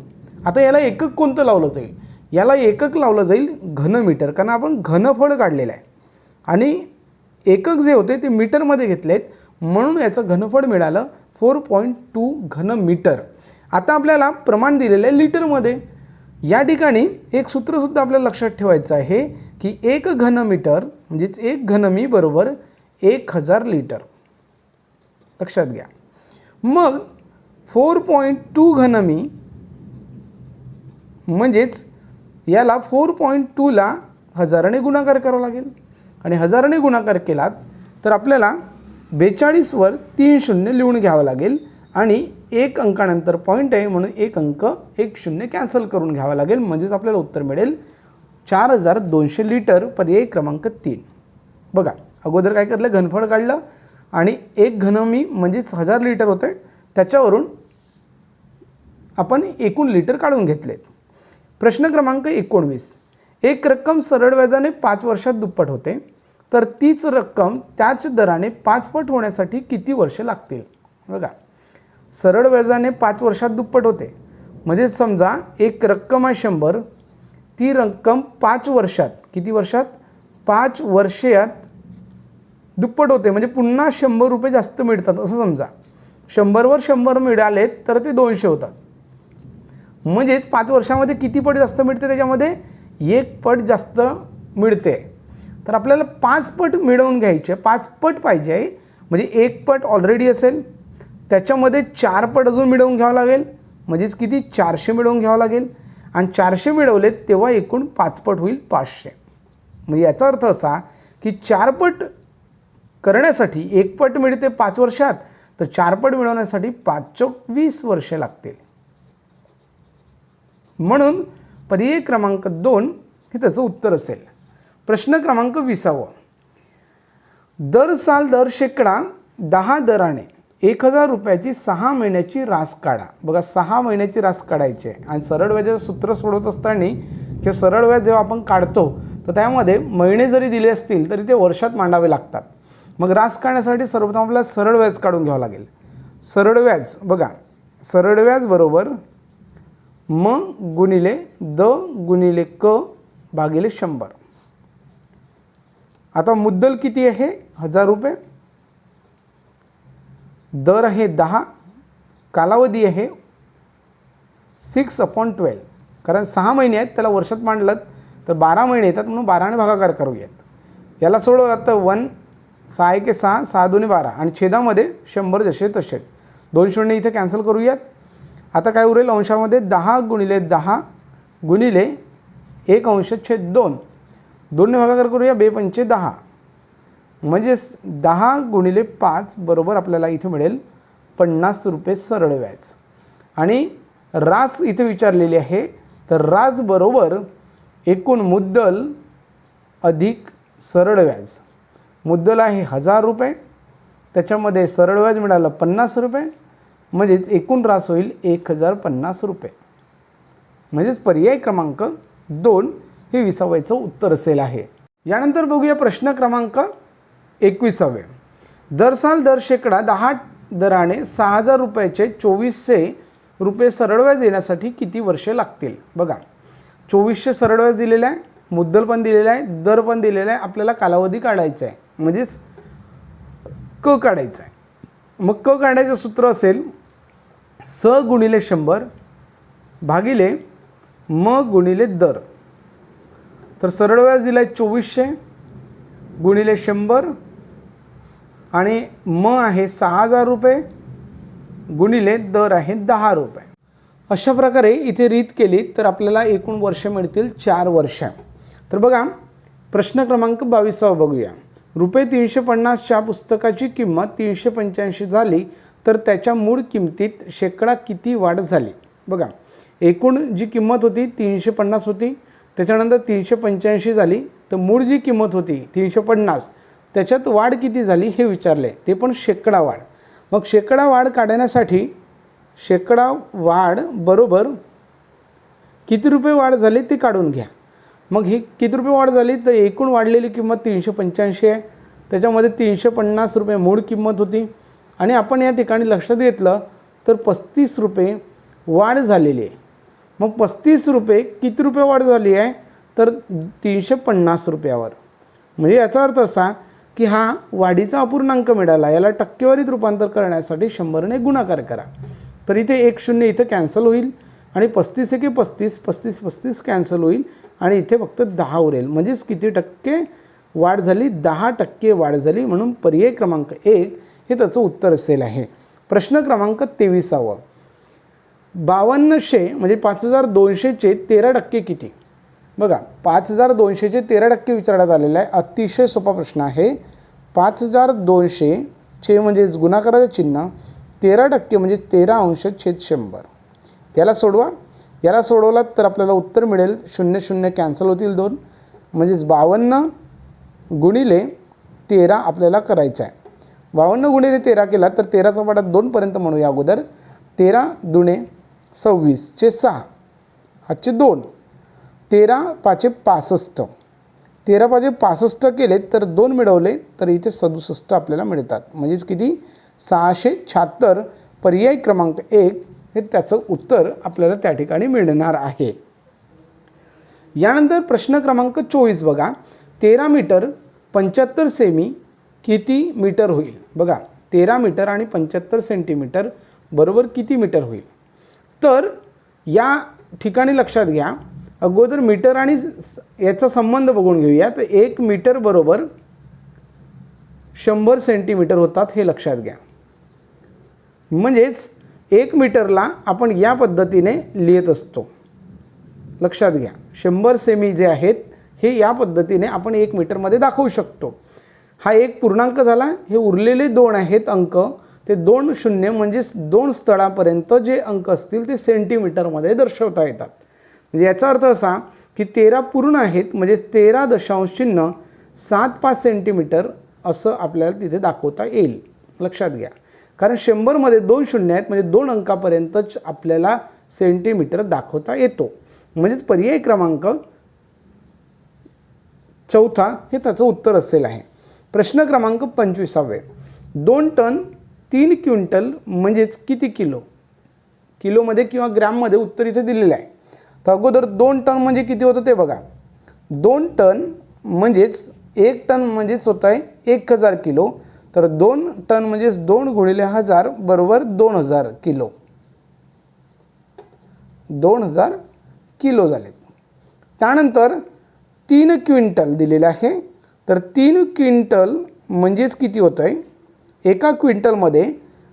आता याला एकक कोणतं लावलं जाईल? याला एकक लावलं जाईल घनमीटर, कारण आपण घनफळ काढलेलं आहे आणि एकक जे होते ते मीटरमध्ये घेतलेत, म्हणून याचं घनफळ मिळालं 4.2 घनमीटर. आता आपल्याला प्रमाण दिलेलं आहे लिटरमध्ये. या ठिकाणी एक सूत्रसुद्धा आपल्याला लक्षात ठेवायचं आहे की 1 घनमीटर म्हणजेच 1 घनमी बरोबर 1000 लिटर. लक्षात घ्या. मग 4.2 घनमी म्हणजेच याला 4.2 ला 1000ने गुणाकार करावा लागेल आणि 1000ने गुणाकार केलात तर आपल्याला 42 वर 3 शून्य लिहून घ्यावं लागेल आणि एक अंकानंतर पॉईंट आहे म्हणून एक अंक 1 शून्य कॅन्सल करून घ्यावा लागेल. म्हणजेच आपल्याला उत्तर मिळेल 4200 लिटर. पर्याय क्रमांक 3. बघा, अगोदर काय केलं, घनफळ काढलं आणि 1 घनमी म्हणजेच 1000 लिटर होते, त्याच्यावरून आपण एकूण लिटर काढून घेतलेत. प्रश्न क्रमांक 19. एक रक्कम सरळ व्याजाने 5 वर्षात दुप्पट होते, तर तीच रक्कम त्याच दराने 5 पट होण्यासाठी किती वर्षे लागतील? बघा, सरळ व्याजाने 5 वर्षात दुप्पट होते, म्हणजे समजा एक रक्कम आहे 100, ती रक्कम 5 वर्षात, किती वर्षात? 5 वर्षात दुप्पट होते, म्हणजे पुन्हा 100 रुपये जास्त मिळतात असं समजा. 100 वर 100 मिळालेत तर ते 200 होतात. म्हणजेच 5 वर्षामध्ये किती पट जास्त मिळते? त्याच्यामध्ये 1 पट जास्त मिळते. तर आपल्याला 5 पट मिळवून घ्यायचे, 5 पट पाहिजे, म्हणजे 1 पट ऑलरेडी असेल, त्याच्यामध्ये 4 पट अजून मिळवून घ्यावं लागेल, म्हणजेच किती? 400 मिळवून घ्यावं लागेल आणि 400 मिळवलेत तेव्हा एकूण 5 पट होईल 500. म्हणजे याचा अर्थ असा की 4 पट करण्यासाठी 1 पट मिळते 5 वर्षात, तर 4 पट मिळवण्यासाठी 5 चौक 20 वर्षे लागतील. म्हणून पर्याय क्रमांक 2 हे त्याचं उत्तर असेल. प्रश्न क्रमांक 20. दर साल दर शेकडा 10 दराने 1000 रुपयाची 6 महिन्याची रास काढा. बघा, 6 महिन्याची रास काढायची आहे आणि सरळ व्याजाचं सूत्र सोडवत असताना किंवा सरळ व्याज जेव्हा आपण काढतो तर त्यामध्ये महिने जरी दिले असतील तरी ते वर्षात मांडावे लागतात. मग रास काढण्यासाठी सर्वप्रथम आपल्याला सरळ व्याज काढून घ्यावं लागेल. सरळ व्याज, बघा, सरळ व्याज बरोबर म गुणिले द गुणिले क भागिले 100. आता मुद्दल किती आहे? 1000 रुपये. दर आहे 10, कालावधी आहे 6/12, कारण 6 महिने आहेत, त्याला वर्षात मांडलं तर 12 महिने येतात, म्हणून 12ने भागाकार करूयात. याला सोडवलं तर 1 6 1 6 6 2 12 आणि छेदामध्ये 100 जसे तसे. 2 शून्य इथे कॅन्सल करूयात. आता काय उरेल? अंशामध्ये 10 गुणिले 10 गुणिले 1 अंश छेद 2. 2ने भागाकार करूया, 2 पंचे 10, म्हणजेच 10 गुणिले 5 बरोबर आपल्याला इथे मिळेल 50 रुपये सरळ व्याज. आणि रास इथे विचारलेली आहे, तर रास बरोबर एकूण मुद्दल अधिक सरळ व्याज. मुद्दल आहे 1000 रुपये, त्याच्यामध्ये सरळ व्याज मिळालं 50 रुपये, म्हणजेच एकूण रास होईल 1050 रुपये. म्हणजेच पर्याय क्रमांक 2 हे 20चं उत्तर असेल आहे. यानंतर बघूया प्रश्न क्रमांक 21. दर साल दर शेकडा 10 दराने 6000 रुपयाचे 2400 रुपये सरळ व्याज येण्यासाठी किती वर्षे लागतील? बघा, 2400 सरळ व्याज दिलेलं आहे, मुद्दल पण दिलेला आहे, दर पण दिलेला आहे, आपल्याला कालावधी काढायचा आहे, म्हणजेच क काढायचा आहे. मग क काढायचं सूत्र असेल स गुणिले 100 भागिले म गुणिले दर. तर सरळ व्याज दिला आहे 2400 गुणिले 100 आणि म आहे 6000 रुपये गुणिले दर आहे 10 रुपये. अशा प्रकारे इथे रीत केली तर आपल्याला एकूण वर्ष मिळतील 4 वर्ष. तर बघा प्रश्न क्रमांक 22 बघूया. रुपये 350च्या पुस्तकाची किंमत 385 झाली तर त्याच्या मूळ किमतीत शेकडा किती वाढ झाली. बघा एकूण जी किंमत होती 350 होती, त्याच्यानंतर 385 झाली, तर मूळ जी किंमत होती 350 त्याच्यात वाढ किती झाली हे विचारले, ते पण शेकडा वाढ. मग शेकडा वाढ काढण्यासाठी शेकडा वाढ बरोबर किती रुपये वाढ झाली ते काढून घ्या. मग ही किती रुपये वाढ झाली तर एकूण वाढलेली किंमत 385 आहे, त्याच्यामध्ये 350 रुपये मूळ किंमत होती आणि आपण या ठिकाणी लक्षात घेतलं तर 35 रुपये वाढ झालेली आहे. मग 35 रुपये किती रुपये वाढ झाली आहे तर 350 रुपयावर. म्हणजे याचा अर्थ असा की हा वाढीचा अपूर्णांक मिळाला, याला टक्केवारीत रूपांतर करण्यासाठी 100ने गुणाकार करा. तर इथे 1 0 इथं कॅन्सल होईल आणि 35 एके 35, 35 35 कॅन्सल होईल आणि इथे फक्त 10 उरेल. म्हणजेच किती टक्के वाढ झाली, 10% वाढ झाली. म्हणून पर्याय क्रमांक 1 हे त्याचं उत्तर असेल आहे. प्रश्न क्रमांक 23. 5200 म्हणजे 5200चे 13% किती. बघा 5200चे 13% विचारण्यात आलेला आहे. अतिशय सोपा प्रश्न आहे. 5200चे म्हणजेच गुणाकाराचे चिन्ह 13% म्हणजे 13/100. याला सोडवा. याला सोडवलात तर आपल्याला उत्तर मिळेल 0 0 कॅन्सल होतील 2, म्हणजेच 52 गुणिले 13 आपल्याला करायचं आहे. 52 गुणिले 13 केला तर 13चा पाढा 2 पर्यंत म्हणूया अगोदर. 13 दुणे 26 चे 6 हातचे 2, 13 पाचे 65, 13 पाचे 65 केले तर 2 मिळवले तर इथे 67 आपल्याला मिळतात. म्हणजेच किती 676. पर्याय क्रमांक 1 हे त्याचं उत्तर आपल्याला त्या ठिकाणी मिळणार आहे. यानंतर प्रश्न क्रमांक 24 बघा. 13 मीटर 75 सेमी किती मीटर होईल. बघा 13 मीटर आणि 75 सेंटीमीटर बरोबर किती मीटर होईल. तर या ठिकाणी लक्षात घ्या, अगोदर मीटर आणि याचा संबंध बघून घेऊया. तर 1 मीटर बरोबर 100 सेंटीमीटर होतात हे लक्षात घ्या. म्हणजेच 1 मीटरला आपण या पद्धतीने लिहित असतो. लक्षात घ्या 100 सेमी जे आहेत हे या पद्धतीने आपण 1 मीटरमध्ये दाखवू शकतो. हा एक पूर्णांक झाला. हे उरलेले 2 आहेत अंक, ते 2 शून्य म्हणजेच 2 स्थळापर्यंत जे अंक असतील ते सेंटीमीटरमध्ये दर्शवता येतात. म्हणजे याचा अर्थ असा की 13 पूर्ण आहेत म्हणजे 13.75 सेंटीमीटर असं आपल्याला तिथे दाखवता येईल. लक्षात घ्या कारण 100मध्ये 2 शून्य आहेत म्हणजे 2 अंकापर्यंतच आपल्याला सेंटीमीटर दाखवता येतो. म्हणजेच पर्याय क्रमांक 4 हे त्याचं उत्तर असेल आहे. प्रश्न क्रमांक 25. 2 टन 3 क्विंटल म्हणजेच किती किलो. किलोमध्ये किंवा ग्रॅममध्ये उत्तर इथे दिलेलं आहे. तर अगोदर 2 टन म्हणजे किती होतं ते बघा. 2 टन म्हणजेच 1 टन म्हणजेच होतं आहे 1000 किलो. तर 2 टन म्हणजेच 2 गुणिले 1000 बरोबर 2000 किलो. 2000 किलो झाले. त्यानंतर 3 क्विंटल दिलेले आहे. तर 3 क्विंटल म्हणजेच किती होतं आहे. एका क्विंटलमध्ये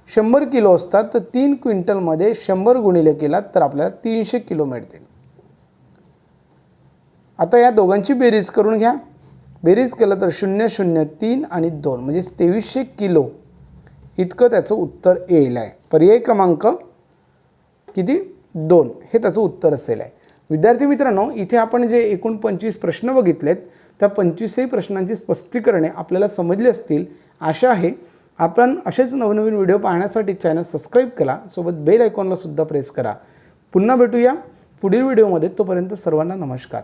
100 किलो असतात. तर 3 क्विंटलमध्ये 100 गुणिले केला तर आपल्याला 300 किलो मिळते. आता या दोघांची बेरीज करून घ्या. बेरीज केलं तर 0 0 3 आणि 2 म्हणजे 2300 किलो इतकं त्याचं उत्तर येईल आहे. पर्याय क्रमांक किती 2 हे त्याचं उत्तर असेल आहे. विद्यार्थी मित्रांनो इथे आपण जे एकूण 25 प्रश्न बघितलेत त्या 25ही प्रश्नांची स्पष्टीकरणे आपल्याला समजली असतील आशा आहे. आपण असेच नवनवीन व्हिडिओ पाहण्यासाठी चॅनल सबस्क्राईब करा, सोबत बेल आयकॉनला सुद्धा प्रेस करा. पुन्हा भेटूया पुढील व्हिडिओमध्ये. तोपर्यंत सर्वांना नमस्कार.